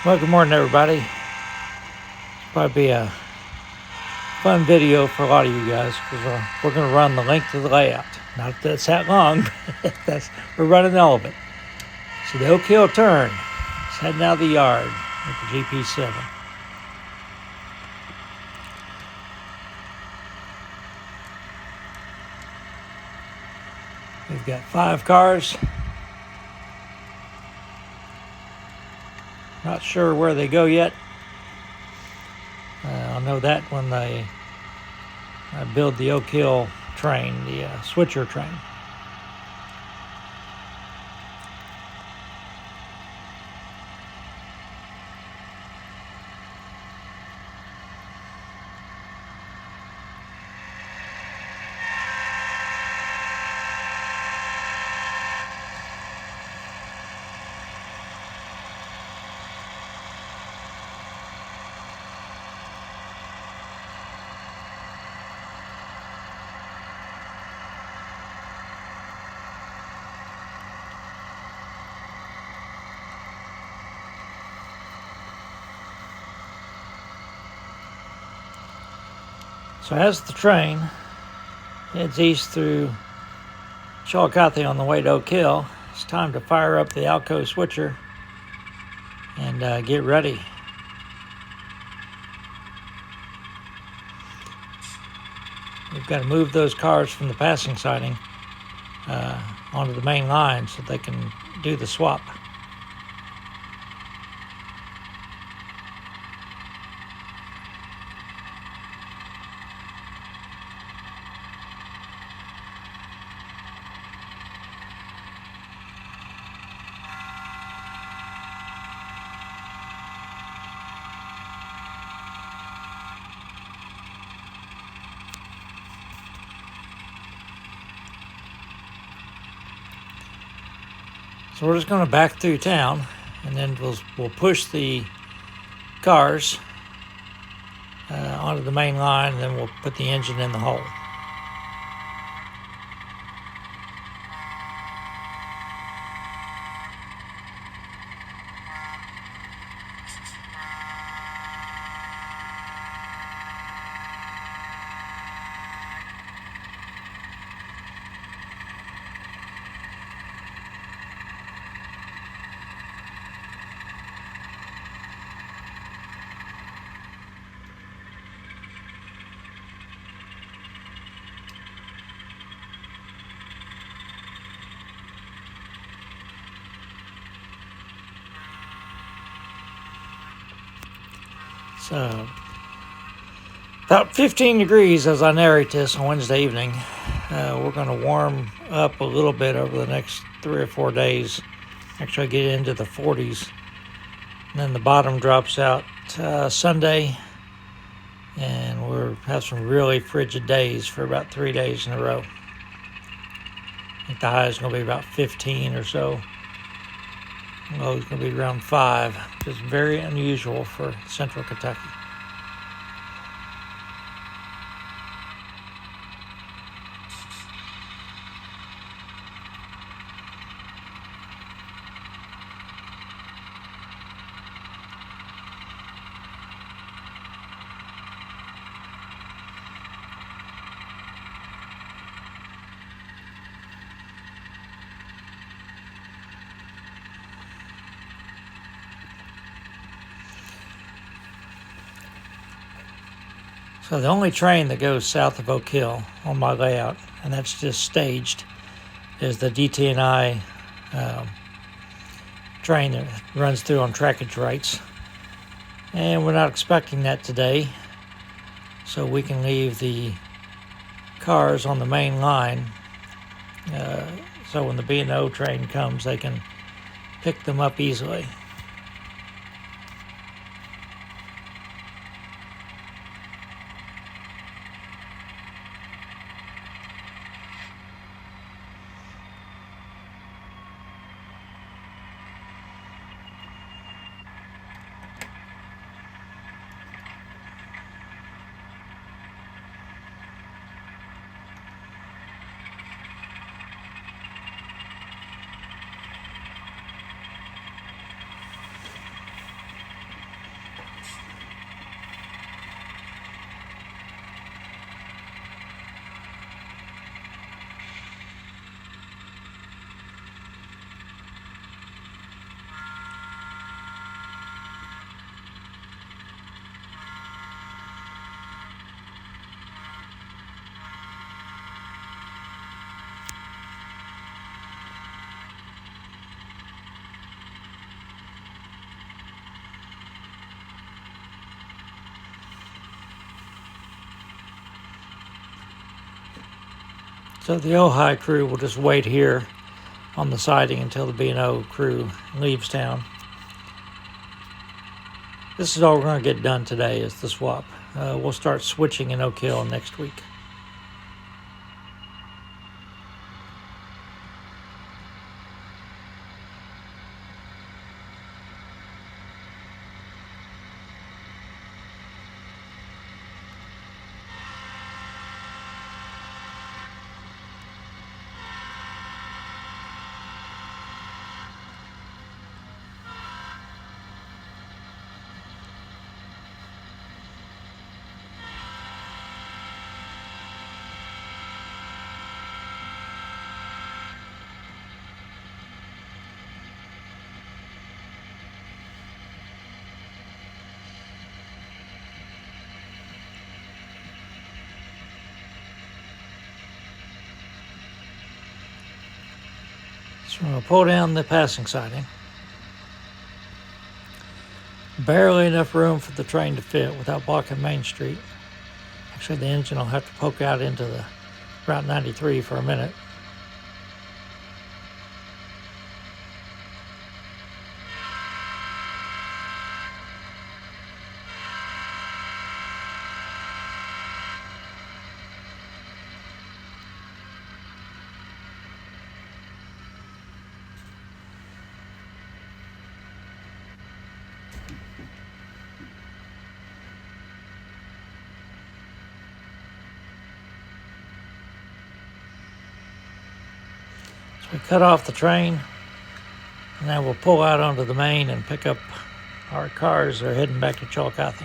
Well, good morning, everybody. It's probably be a fun video for a lot of you guys because we're going to run the length of the layout. Not that it's that long, but we're running all of it. So the Oak Hill turn is heading out of the yard with the GP7. We've got 5 cars. Not sure where they go yet. I'll know that when they build the Oak Hill train, the switcher train. So as the train heads east through Chillicothe on the way to Oak Hill, it's time to fire up the Alco switcher and get ready. We've got to move those cars from the passing siding onto the main line so they can do the swap. So we're just going to back through town, and then we'll push the cars onto the main line, and then we'll put the engine in the hole. So, about 15 degrees as I narrate this on Wednesday evening. We're going to warm up a little bit over the next 3 or 4 days. Actually get into the 40s. And then the bottom drops out Sunday. And we'll have some really frigid days for about 3 days in a row. I think the high is going to be about 15 or so. Low is going to be around 5, which is very unusual for central Kentucky. So the only train that goes south of Oak Hill on my layout, and that's just staged, is the DT&I train that runs through on trackage rights. And we're not expecting that today, so we can leave the cars on the main line. So when the B&O train comes, they can pick them up easily. So the OHI crew will just wait here on the siding until the B&O crew leaves town. This is all we're going to get done today is the swap. We'll start switching in Oak Hill next week. So we're going to pull down the passing siding. Barely enough room for the train to fit without blocking Main Street. Actually, the engine will have to poke out into the Route 93 for a minute. We cut off the train, and then we'll pull out onto the main and pick up our cars that are heading back to Chillicothe.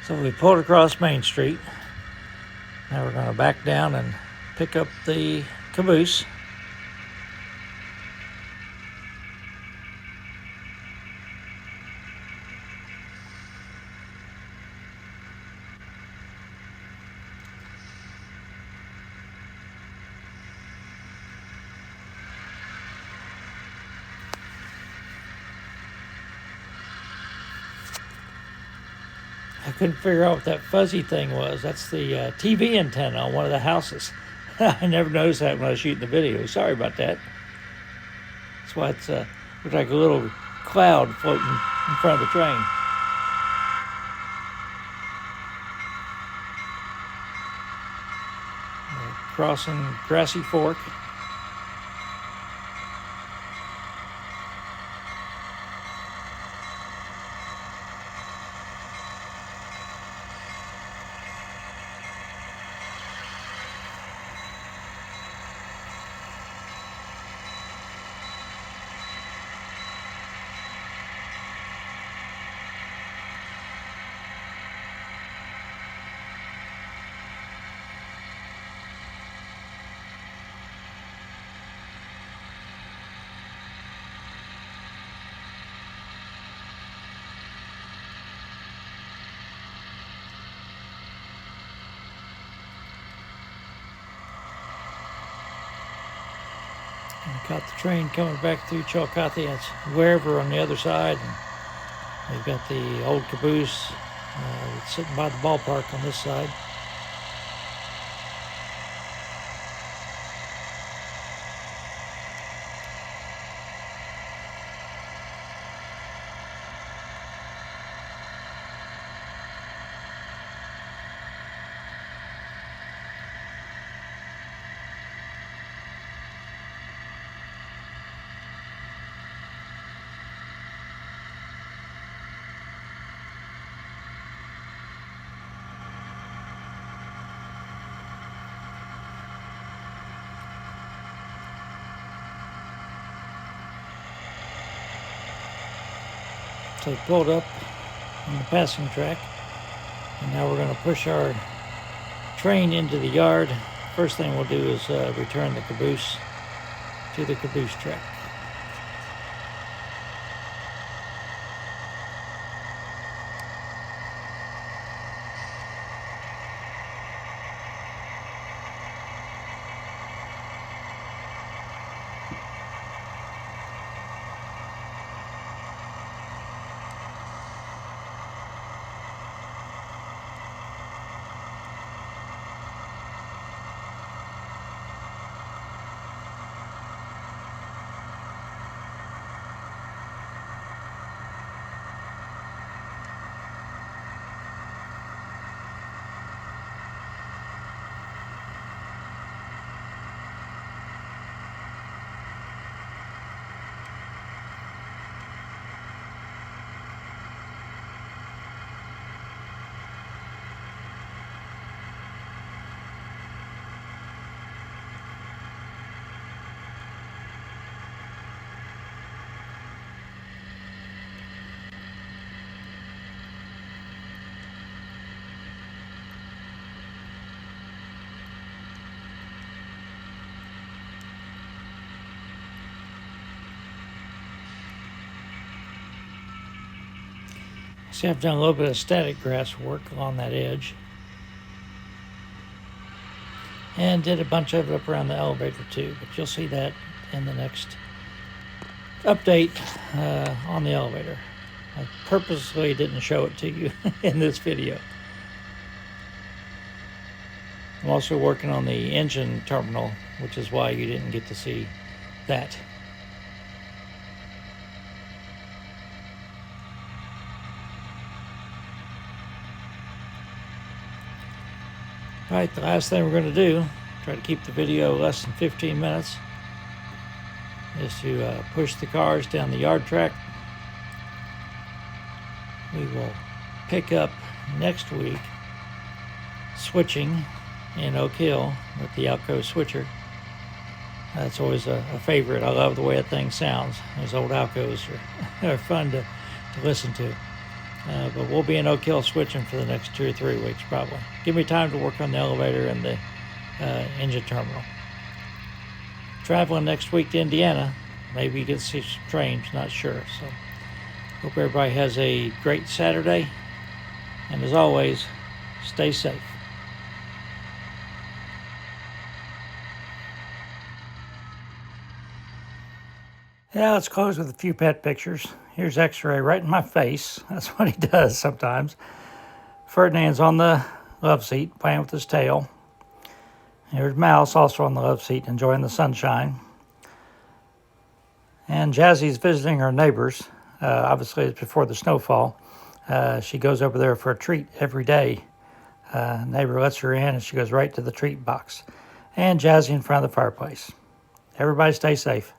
So we pulled across Main Street. Now we're going to back down and pick up the caboose. I couldn't figure out what that fuzzy thing was. That's the TV antenna on one of the houses. I never noticed that when I was shooting the video. Sorry about that. That's why it's looks like a little cloud floating in front of the train. Crossing Grassy Fork. And I caught the train coming back through Chillicothe. It's wherever on the other side. And they've got the old caboose sitting by the ballpark on this side. So we pulled up on the passing track, and now we're going to push our train into the yard. First thing we'll do is return the caboose to the caboose track. See, I've done a little bit of static grass work along that edge, and did a bunch of it up around the elevator too, but you'll see that in the next update on the elevator. I purposely didn't show it to you in this video. I'm also working on the engine terminal, which is why you didn't get to see that. All right, the last thing we're going to do, try to keep the video less than 15 minutes, is to push the cars down the yard track. We will pick up next week switching in Oak Hill with the Alco switcher. That's always a favorite. I love the way that thing sounds. Those old Alcos are fun to listen to. But we'll be in Oak Hill switching for the next 2 or 3 weeks probably. Give me time to work on the elevator and the engine terminal. Traveling next week to Indiana. Maybe you get to see some trains, not sure. So hope everybody has a great Saturday. And as always, stay safe. Yeah, let's close with a few pet pictures. Here's X-Ray right in my face. That's what he does sometimes. Ferdinand's on the love seat, playing with his tail. Here's Mouse, also on the love seat, enjoying the sunshine. And Jazzy's visiting her neighbors. Obviously, it's before the snowfall. She goes over there for a treat every day. Neighbor lets her in, and she goes right to the treat box. And Jazzy in front of the fireplace. Everybody stay safe.